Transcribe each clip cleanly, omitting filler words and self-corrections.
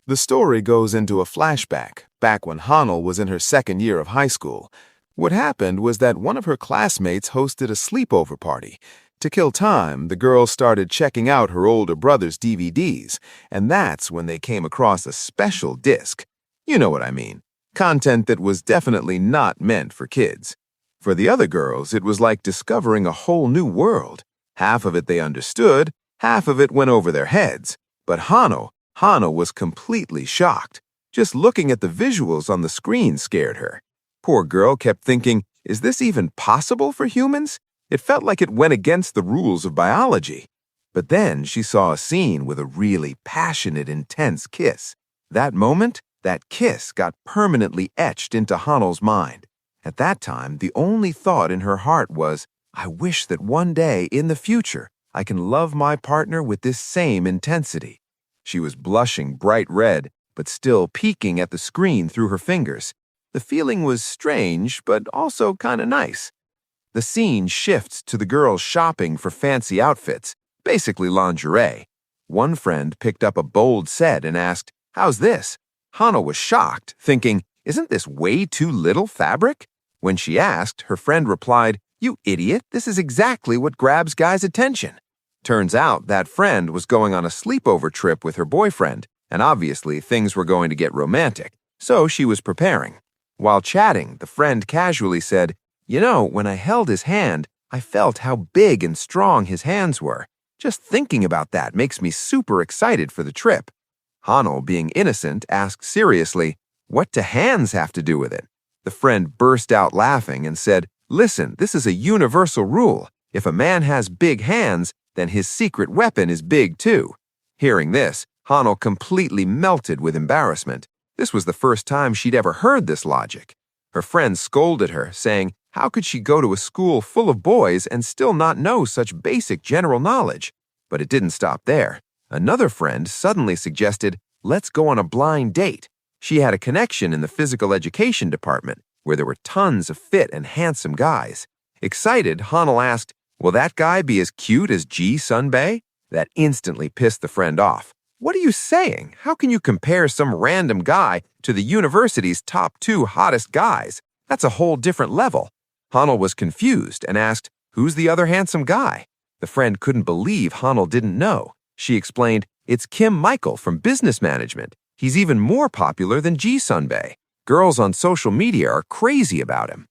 The story goes into a flashback, back when Ha-neul was in her second year of high school. What happened was that one of her classmates hosted a sleepover party. To kill time, the girl started checking out her older brother's DVDs, and that's when they came across a special disc. You know what I mean. Content that was definitely not meant for kids. For the other girls, it was like discovering a whole new world. Half of it they understood, half of it went over their heads. But Ha-neul was completely shocked. Just looking at the visuals on the screen scared her. Poor girl kept thinking, is this even possible for humans? It felt like it went against the rules of biology. But then she saw a scene with a really passionate, intense kiss. That moment, that kiss got permanently etched into Ha-neul's mind. At that time, the only thought in her heart was, I wish that one day in the future I can love my partner with this same intensity. She was blushing bright red, but still peeking at the screen through her fingers. The feeling was strange, but also kinda nice. The scene shifts to the girls shopping for fancy outfits, basically lingerie. One friend picked up a bold set and asked, "How's this?" Ha-neul was shocked, thinking, "Isn't this way too little fabric?" When she asked, her friend replied, "You idiot, this is exactly what grabs guys' attention." Turns out that friend was going on a sleepover trip with her boyfriend, and obviously things were going to get romantic, so she was preparing. While chatting, the friend casually said, "You know, when I held his hand, I felt how big and strong his hands were. Just thinking about that makes me super excited for the trip." Ha-neul, being innocent, asked seriously, "What do hands have to do with it?" The friend burst out laughing and said, "Listen, this is a universal rule. If a man has big hands, then his secret weapon is big too." Hearing this, Ha-neul completely melted with embarrassment. This was the first time she'd ever heard this logic. Her friend scolded her, saying, how could she go to a school full of boys and still not know such basic general knowledge? But it didn't stop there. Another friend suddenly suggested, let's go on a blind date. She had a connection in the physical education department, where there were tons of fit and handsome guys. Excited, Ha-neul asked, will that guy be as cute as Ji Sunbae? That instantly pissed the friend off. What are you saying? How can you compare some random guy to the university's top 2 hottest guys? That's a whole different level. Ha-neul was confused and asked, who's the other handsome guy? The friend couldn't believe Ha-neul didn't know. She explained, it's Kim Michael from business management. He's even more popular than Ji Sunbae. Girls on social media are crazy about him.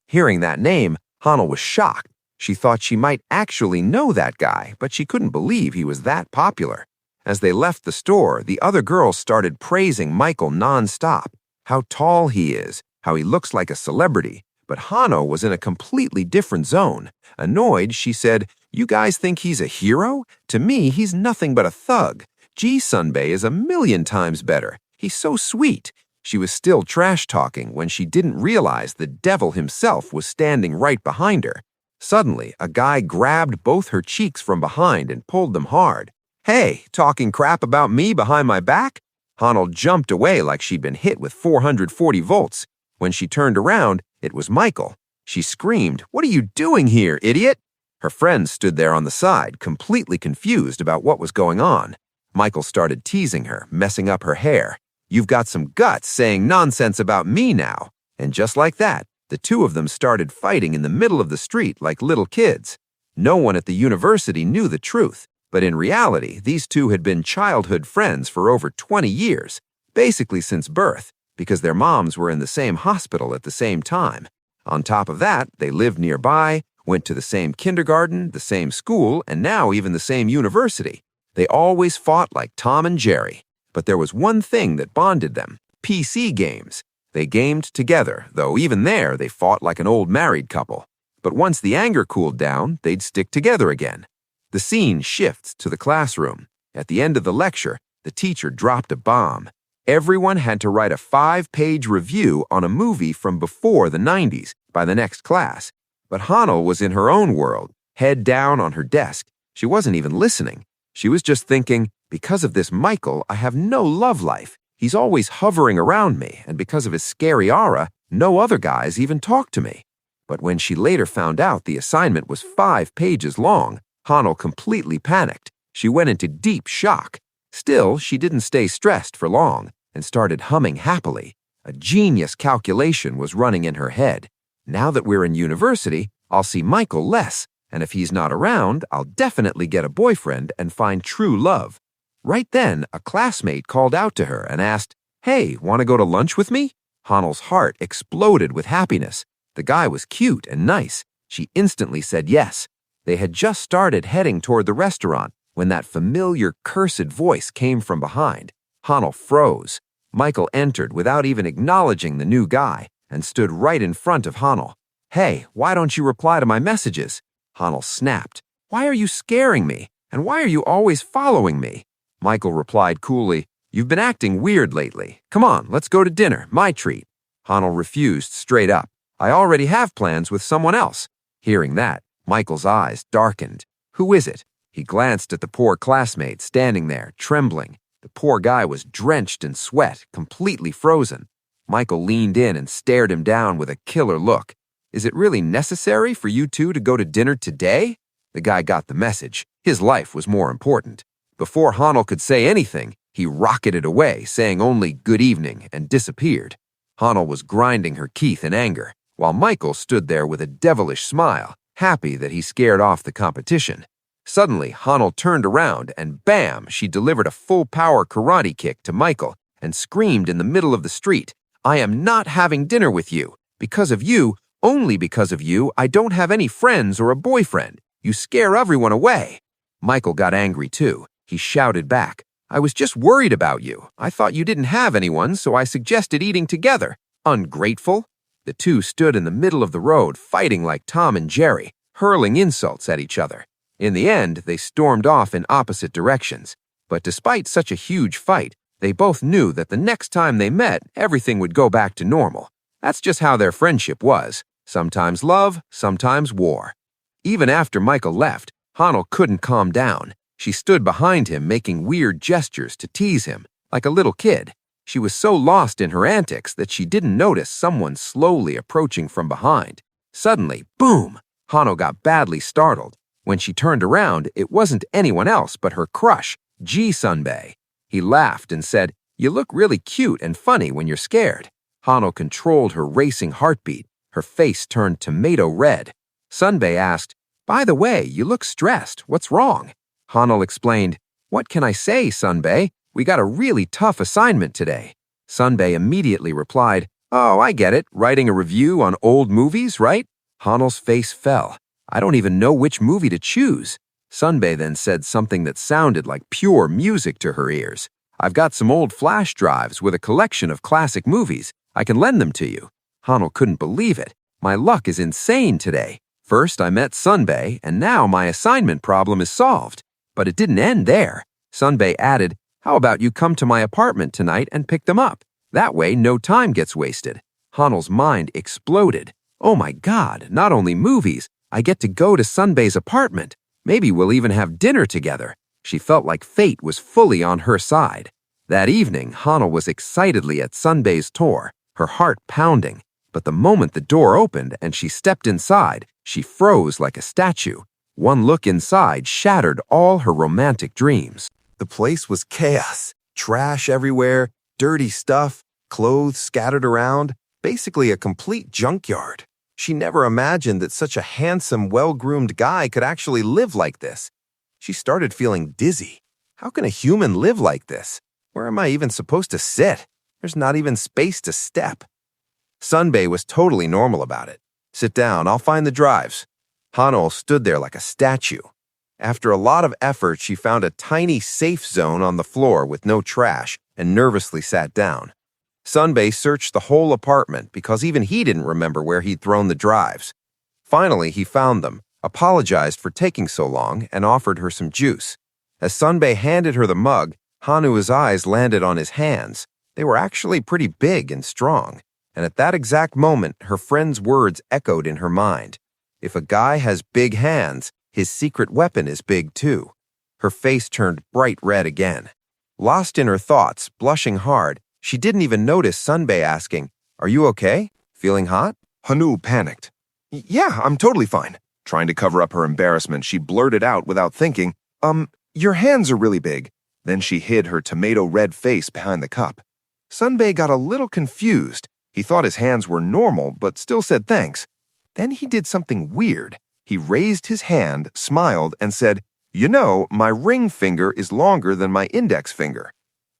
Hearing that name, Ha-neul was shocked. She thought she might actually know that guy, but she couldn't believe he was that popular. As they left the store, the other girls started praising Michael nonstop. How tall he is, how he looks like a celebrity. But Ha-neul was in a completely different zone. Annoyed, she said, you guys think he's a hero? To me, he's nothing but a thug. Ji Sunbae is a million times better. He's so sweet. She was still trash-talking when she didn't realize the devil himself was standing right behind her. Suddenly, a guy grabbed both her cheeks from behind and pulled them hard. Hey, talking crap about me behind my back? Ha-neul jumped away like she'd been hit with 440 volts. When she turned around, it was Michael. She screamed, what are you doing here, idiot? Her friend stood there on the side, completely confused about what was going on. Michael started teasing her, messing up her hair. You've got some guts saying nonsense about me now. And just like that, the two of them started fighting in the middle of the street like little kids. No one at the university knew the truth. But in reality, these two had been childhood friends for over 20 years, basically since birth, because their moms were in the same hospital at the same time. On top of that, they lived nearby, went to the same kindergarten, the same school, and now even the same university. They always fought like Tom and Jerry. But there was one thing that bonded them, PC games. They gamed together, though even there they fought like an old married couple. But once the anger cooled down, they'd stick together again. The scene shifts to the classroom. At the end of the lecture, the teacher dropped a bomb. Everyone had to write a 5-page review on a movie from before the 90s by the next class. But Ha-neul was in her own world, head down on her desk. She wasn't even listening. She was just thinking, because of this Michael, I have no love life. He's always hovering around me, and because of his scary aura, no other guys even talk to me. But when she later found out the assignment was 5 pages long, Ha-neul completely panicked. She went into deep shock. Still, she didn't stay stressed for long and started humming happily. A genius calculation was running in her head. Now that we're in university, I'll see Michael less, and if he's not around, I'll definitely get a boyfriend and find true love. Right then, a classmate called out to her and asked, "Hey, want to go to lunch with me?" Ha-neul's heart exploded with happiness. The guy was cute and nice. She instantly said yes. They had just started heading toward the restaurant when that familiar cursed voice came from behind. Ha-neul froze. Michael entered without even acknowledging the new guy and stood right in front of Ha-neul. "Hey, why don't you reply to my messages?" Ha-neul snapped. "Why are you scaring me? And why are you always following me?" Michael replied coolly, "You've been acting weird lately. Come on, let's go to dinner, my treat." Ha-neul refused straight up. "I already have plans with someone else." Hearing that, Michael's eyes darkened. "Who is it?" He glanced at the poor classmate standing there, trembling. The poor guy was drenched in sweat, completely frozen. Michael leaned in and stared him down with a killer look. "Is it really necessary for you two to go to dinner today?" The guy got the message. His life was more important. Before Ha-neul could say anything, he rocketed away, saying only "good evening," and disappeared. Ha-neul was grinding her teeth in anger, while Michael stood there with a devilish smile, happy that he scared off the competition. Suddenly, Ha-neul turned around and bam, she delivered a full-power karate kick to Michael and screamed in the middle of the street, "I am not having dinner with you. Because of you, only because of you, I don't have any friends or a boyfriend. You scare everyone away." Michael got angry too. He shouted back, "I was just worried about you. I thought you didn't have anyone, so I suggested eating together. Ungrateful." The two stood in the middle of the road, fighting like Tom and Jerry, hurling insults at each other. In the end, they stormed off in opposite directions. But despite such a huge fight, they both knew that the next time they met, everything would go back to normal. That's just how their friendship was. Sometimes love, sometimes war. Even after Michael left, Ha-neul couldn't calm down. She stood behind him, making weird gestures to tease him, like a little kid. She was so lost in her antics that she didn't notice someone slowly approaching from behind. Suddenly, boom! Ha-neul got badly startled. When she turned around, it wasn't anyone else but her crush, Sunbae. He laughed and said, "You look really cute and funny when you're scared." Ha-neul controlled her racing heartbeat. Her face turned tomato red. Sunbae asked, "By the way, you look stressed. What's wrong?" Ha-neul explained, "What can I say, Sunbae? We got a really tough assignment today." Sunbae immediately replied, "Oh, I get it. Writing a review on old movies, right?" Ha-neul's face fell. "I don't even know which movie to choose." Sunbae then said something that sounded like pure music to her ears. "I've got some old flash drives with a collection of classic movies. I can lend them to you." Ha-neul couldn't believe it. "My luck is insane today. First I met Sunbae, and now my assignment problem is solved." But it didn't end there. Sunbae added, "How about you come to my apartment tonight and pick them up? That way no time gets wasted." Ha-neul's mind exploded. "Oh my God, not only movies, I get to go to Sunbae's apartment. Maybe we'll even have dinner together." She felt like fate was fully on her side. That evening, Ha-neul was excitedly at Sunbae's door, her heart pounding. But the moment the door opened and she stepped inside, she froze like a statue. One look inside shattered all her romantic dreams. The place was chaos. Trash everywhere, dirty stuff, clothes scattered around, basically a complete junkyard. She never imagined that such a handsome, well-groomed guy could actually live like this. She started feeling dizzy. How can a human live like this? Where am I even supposed to sit? There's not even space to step. Sunbae was totally normal about it. "Sit down, I'll find the drives." Ha-neul stood there like a statue. After a lot of effort, she found a tiny safe zone on the floor with no trash and nervously sat down. Sunbae searched the whole apartment because even he didn't remember where he'd thrown the drives. Finally, he found them, apologized for taking so long, and offered her some juice. As Sunbae handed her the mug, Ha-neul's eyes landed on his hands. They were actually pretty big and strong, and at that exact moment, her friend's words echoed in her mind. If a guy has big hands, his secret weapon is big too. Her face turned bright red again. Lost in her thoughts, blushing hard, she didn't even notice Sunbae asking, "Are you okay? Feeling hot?" Ha-neul panicked. "Yeah, I'm totally fine." Trying to cover up her embarrassment, she blurted out without thinking, Your hands are really big. Then she hid her tomato-red face behind the cup. Sunbae got a little confused. He thought his hands were normal, but still said thanks. Then he did something weird. He raised his hand, smiled, and said, "You know, my ring finger is longer than my index finger."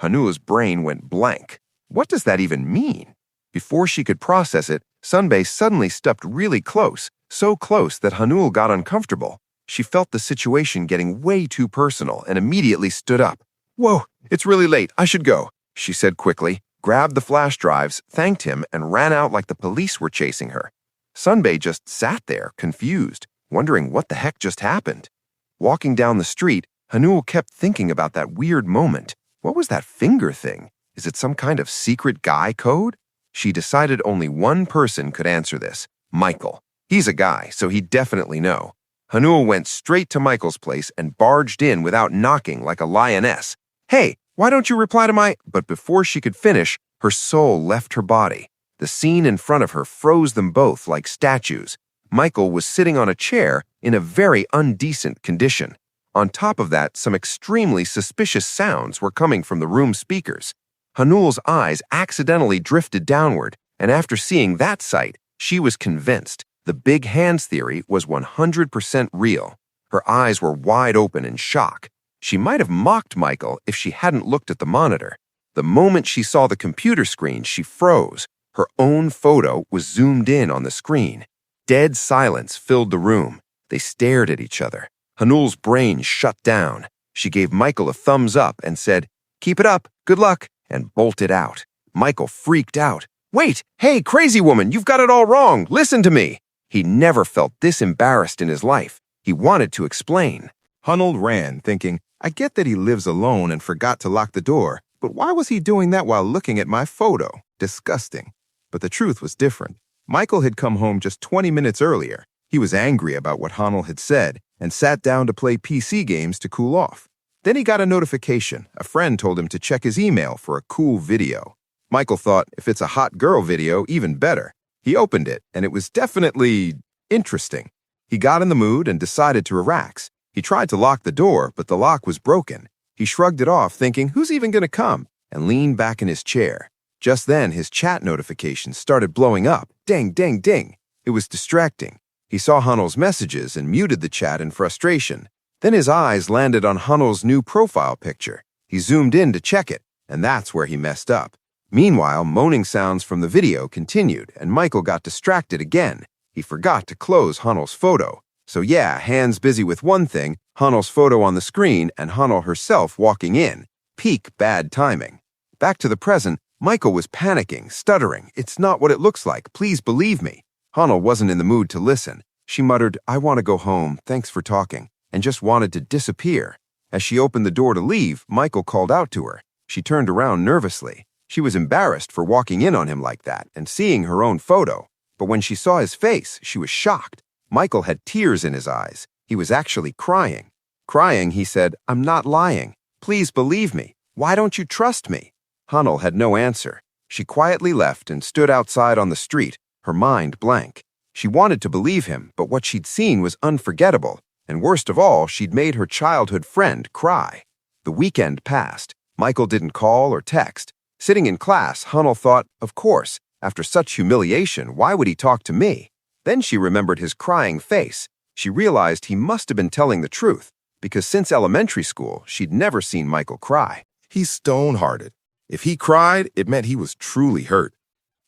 Ha-neul's brain went blank. What does that even mean? Before she could process it, Sunbae suddenly stepped really close, so close that Ha-neul got uncomfortable. She felt the situation getting way too personal and immediately stood up. "Whoa, it's really late. I should go," she said quickly, grabbed the flash drives, thanked him, and ran out like the police were chasing her. Sunbae just sat there, confused, wondering what the heck just happened. Walking down the street, Ha-neul kept thinking about that weird moment. What was that finger thing? Is it some kind of secret guy code? She decided only one person could answer this, Michael. He's a guy, so he'd definitely know. Ha-neul went straight to Michael's place and barged in without knocking like a lioness. "Hey, why don't you reply to my—" But before she could finish, her soul left her body. The scene in front of her froze them both like statues. Michael was sitting on a chair in a very undecent condition. On top of that, some extremely suspicious sounds were coming from the room speakers. Ha-neul's eyes accidentally drifted downward, and after seeing that sight, she was convinced the big hands theory was 100% real. Her eyes were wide open in shock. She might have mocked Michael if she hadn't looked at the monitor. The moment she saw the computer screen, she froze. Her own photo was zoomed in on the screen. Dead silence filled the room. They stared at each other. Ha-neul's brain shut down. She gave Michael a thumbs up and said, "Keep it up, good luck," and bolted out. Michael freaked out. "Wait, hey, crazy woman, you've got it all wrong. Listen to me." He never felt this embarrassed in his life. He wanted to explain. Ha-neul ran, thinking, I get that he lives alone and forgot to lock the door, but why was he doing that while looking at my photo? Disgusting. But the truth was different. Michael had come home just 20 minutes earlier. He was angry about what Ha-neul had said and sat down to play PC games to cool off. Then he got a notification. A friend told him to check his email for a cool video. Michael thought, if it's a hot girl video, even better. He opened it, and it was definitely interesting. He got in the mood and decided to relax. He tried to lock the door, but the lock was broken. He shrugged it off, thinking, who's even going to come? And leaned back in his chair. Just then, his chat notifications started blowing up. Ding, ding, ding. It was distracting. He saw Ha-neul's messages and muted the chat in frustration. Then his eyes landed on Ha-neul's new profile picture. He zoomed in to check it, and that's where he messed up. Meanwhile, moaning sounds from the video continued, and Michael got distracted again. He forgot to close Ha-neul's photo. So yeah, hands busy with one thing, Ha-neul's photo on the screen, and Ha-neul herself walking in. Peak bad timing. Back to the present, Michael was panicking, stuttering. It's not what it looks like. Please believe me. Ha-neul wasn't in the mood to listen. She muttered, I want to go home. Thanks for talking. And just wanted to disappear. As she opened the door to leave, Michael called out to her. She turned around nervously. She was embarrassed for walking in on him like that and seeing her own photo. But when she saw his face, she was shocked. Michael had tears in his eyes. He was actually crying. Crying, he said, I'm not lying. Please believe me. Why don't you trust me? Ha-neul had no answer. She quietly left and stood outside on the street, her mind blank. She wanted to believe him, but what she'd seen was unforgettable. And worst of all, she'd made her childhood friend cry. The weekend passed. Michael didn't call or text. Sitting in class, Ha-neul thought, of course, after such humiliation, why would he talk to me? Then she remembered his crying face. She realized he must have been telling the truth, because since elementary school, she'd never seen Michael cry. He's stone-hearted. If he cried, it meant he was truly hurt.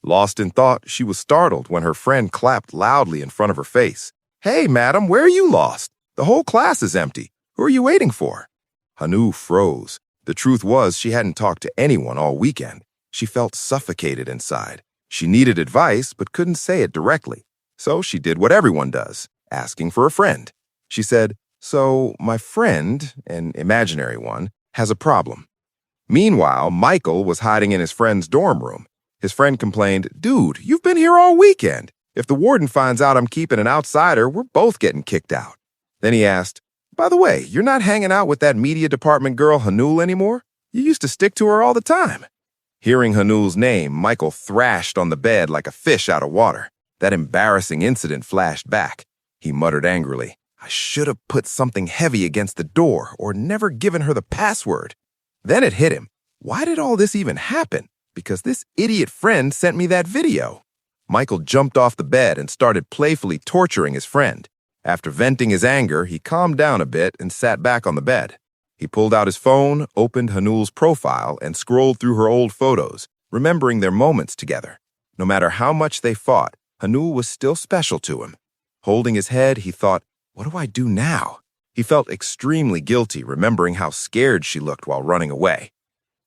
Lost in thought, she was startled when her friend clapped loudly in front of her face. Hey, madam, where are you lost? The whole class is empty. Who are you waiting for? Ha-neul froze. The truth was she hadn't talked to anyone all weekend. She felt suffocated inside. She needed advice but couldn't say it directly. So she did what everyone does, asking for a friend. She said, so my friend, an imaginary one, has a problem. Meanwhile, Michael was hiding in his friend's dorm room. His friend complained, dude, you've been here all weekend. If the warden finds out I'm keeping an outsider, we're both getting kicked out. Then he asked, by the way, you're not hanging out with that media department girl Ha-neul anymore? You used to stick to her all the time. Hearing Ha-neul's name, Michael thrashed on the bed like a fish out of water. That embarrassing incident flashed back. He muttered angrily, I should have put something heavy against the door or never given her the password. Then it hit him. Why did all this even happen? Because this idiot friend sent me that video. Michael jumped off the bed and started playfully torturing his friend. After venting his anger, he calmed down a bit and sat back on the bed. He pulled out his phone, opened Ha-neul's profile, and scrolled through her old photos, remembering their moments together. No matter how much they fought, Ha-neul was still special to him. Holding his head, he thought, what do I do now? He felt extremely guilty, remembering how scared she looked while running away.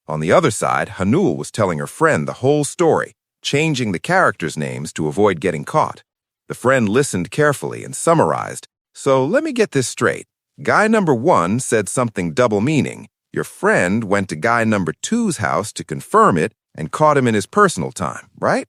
On the other side, Ha-neul was telling her friend the whole story, changing the characters' names to avoid getting caught. The friend listened carefully and summarized, so let me get this straight. Guy number 1 said something double-meaning. Your friend went to guy number 2's house to confirm it and caught him in his personal time, right?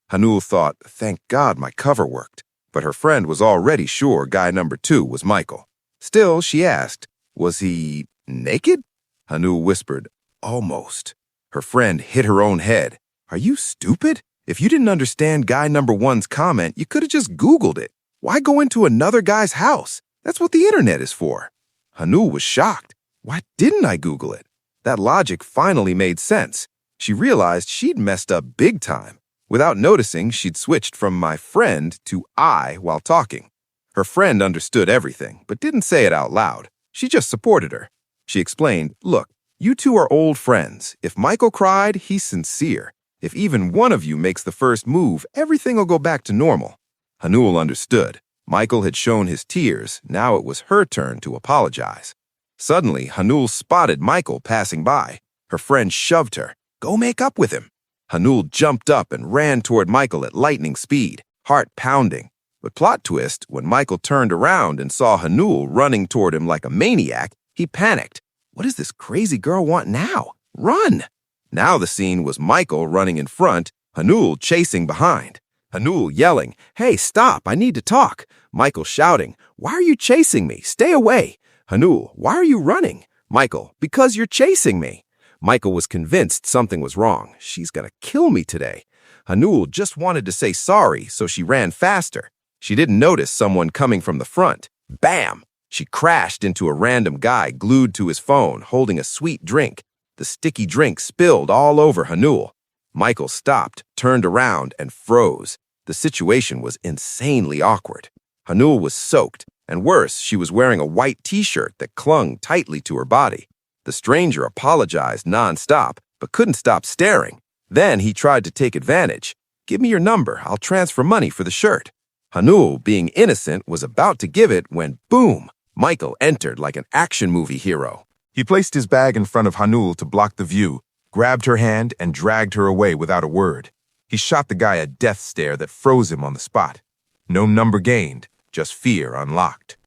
Ha-neul thought, thank God my cover worked. But her friend was already sure guy number 2 was Michael. Still, she asked, was he naked? Ha-neul whispered, almost. Her friend hit her own head. Are you stupid? If you didn't understand guy number 1's comment, you could have just Googled it. Why go into another guy's house? That's what the internet is for. Ha-neul was shocked. Why didn't I Google it? That logic finally made sense. She realized she'd messed up big time. Without noticing, she'd switched from my friend to I while talking. Her friend understood everything, but didn't say it out loud. She just supported her. She explained, look, you two are old friends. If Michael cried, he's sincere. If even one of you makes the first move, everything will go back to normal. Ha-neul understood. Michael had shown his tears. Now it was her turn to apologize. Suddenly, Ha-neul spotted Michael passing by. Her friend shoved her. Go make up with him. Ha-neul jumped up and ran toward Michael at lightning speed, heart pounding. But plot twist, when Michael turned around and saw Ha-neul running toward him like a maniac, he panicked. What does this crazy girl want now? Run! Now the scene was Michael running in front, Ha-neul chasing behind. Ha-neul yelling, hey, stop, I need to talk. Michael shouting, why are you chasing me? Stay away. Ha-neul, why are you running? Michael, because you're chasing me. Michael was convinced something was wrong. She's gonna kill me today. Ha-neul just wanted to say sorry, so she ran faster. She didn't notice someone coming from the front. Bam! She crashed into a random guy glued to his phone, holding a sweet drink. The sticky drink spilled all over Ha-neul. Michael stopped, turned around, and froze. The situation was insanely awkward. Ha-neul was soaked, and worse, she was wearing a white t-shirt that clung tightly to her body. The stranger apologized nonstop, but couldn't stop staring. Then he tried to take advantage. Give me your number, I'll transfer money for the shirt. Ha-neul, being innocent, was about to give it when, boom, Michael entered like an action movie hero. He placed his bag in front of Ha-neul to block the view, grabbed her hand, and dragged her away without a word. He shot the guy a death stare that froze him on the spot. No number gained, just fear unlocked.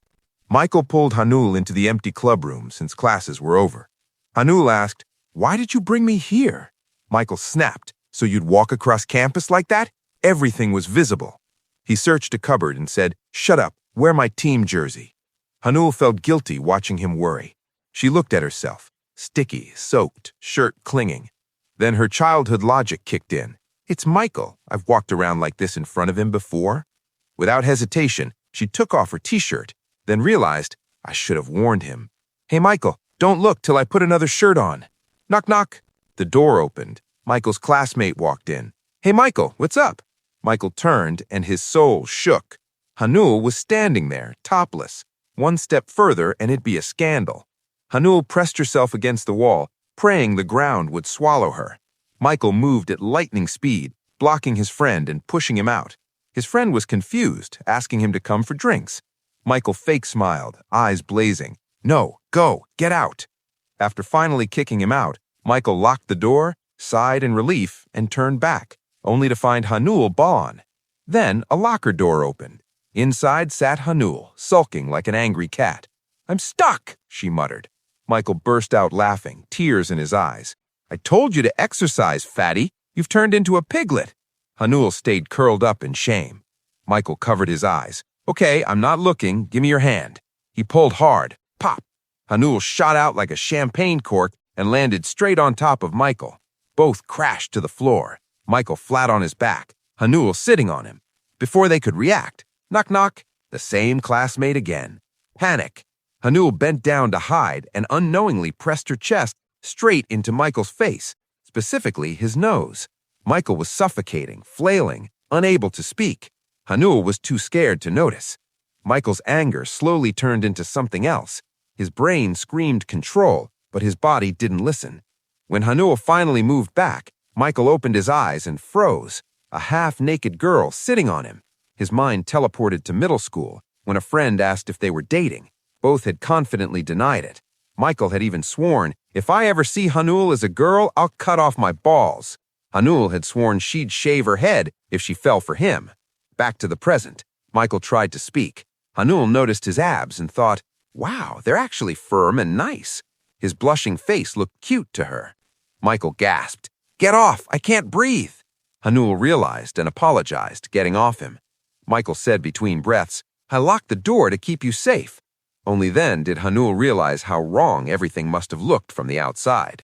Michael pulled Ha-neul into the empty clubroom since classes were over. Ha-neul asked, why did you bring me here? Michael snapped, so you'd walk across campus like that? Everything was visible. He searched a cupboard and said, shut up, wear my team jersey. Ha-neul felt guilty watching him worry. She looked at herself, sticky, soaked, shirt clinging. Then her childhood logic kicked in. It's Michael. I've walked around like this in front of him before. Without hesitation, she took off her t-shirt, then realized, I should have warned him. Hey, Michael, don't look till I put another shirt on. Knock, knock. The door opened. Michael's classmate walked in. Hey, Michael, what's up? Michael turned, and his soul shook. Ha-neul was standing there, topless. One step further, and it'd be a scandal. Ha-neul pressed herself against the wall, praying the ground would swallow her. Michael moved at lightning speed, blocking his friend and pushing him out. His friend was confused, asking him to come for drinks. Michael fake smiled, eyes blazing. No, go, get out. After finally kicking him out, Michael locked the door, sighed in relief, and turned back, only to find Ha-neul gone. Then a locker door opened. Inside sat Ha-neul, sulking like an angry cat. I'm stuck, she muttered. Michael burst out laughing, tears in his eyes. I told you to exercise, fatty. You've turned into a piglet. Ha-neul stayed curled up in shame. Michael covered his eyes. Okay, I'm not looking. Give me your hand. He pulled hard. Pop. Ha-neul shot out like a champagne cork and landed straight on top of Michael. Both crashed to the floor. Michael flat on his back. Ha-neul sitting on him. Before they could react, knock, knock, the same classmate again. Panic. Ha-neul bent down to hide and unknowingly pressed her chest straight into Michael's face, specifically his nose. Michael was suffocating, flailing, unable to speak. Ha-neul was too scared to notice. Michael's anger slowly turned into something else. His brain screamed control, but his body didn't listen. When Ha-neul finally moved back, Michael opened his eyes and froze, a half-naked girl sitting on him. His mind teleported to middle school, when a friend asked if they were dating. Both had confidently denied it. Michael had even sworn, "If I ever see Ha-neul as a girl, I'll cut off my balls." Ha-neul had sworn she'd shave her head if she fell for him. Back to the present, Michael tried to speak. Ha-neul noticed his abs and thought, "Wow, they're actually firm and nice." His blushing face looked cute to her. Michael gasped, "Get off, I can't breathe." Ha-neul realized and apologized, getting off him. Michael said between breaths, "I locked the door to keep you safe." Only then did Ha-neul realize how wrong everything must have looked from the outside.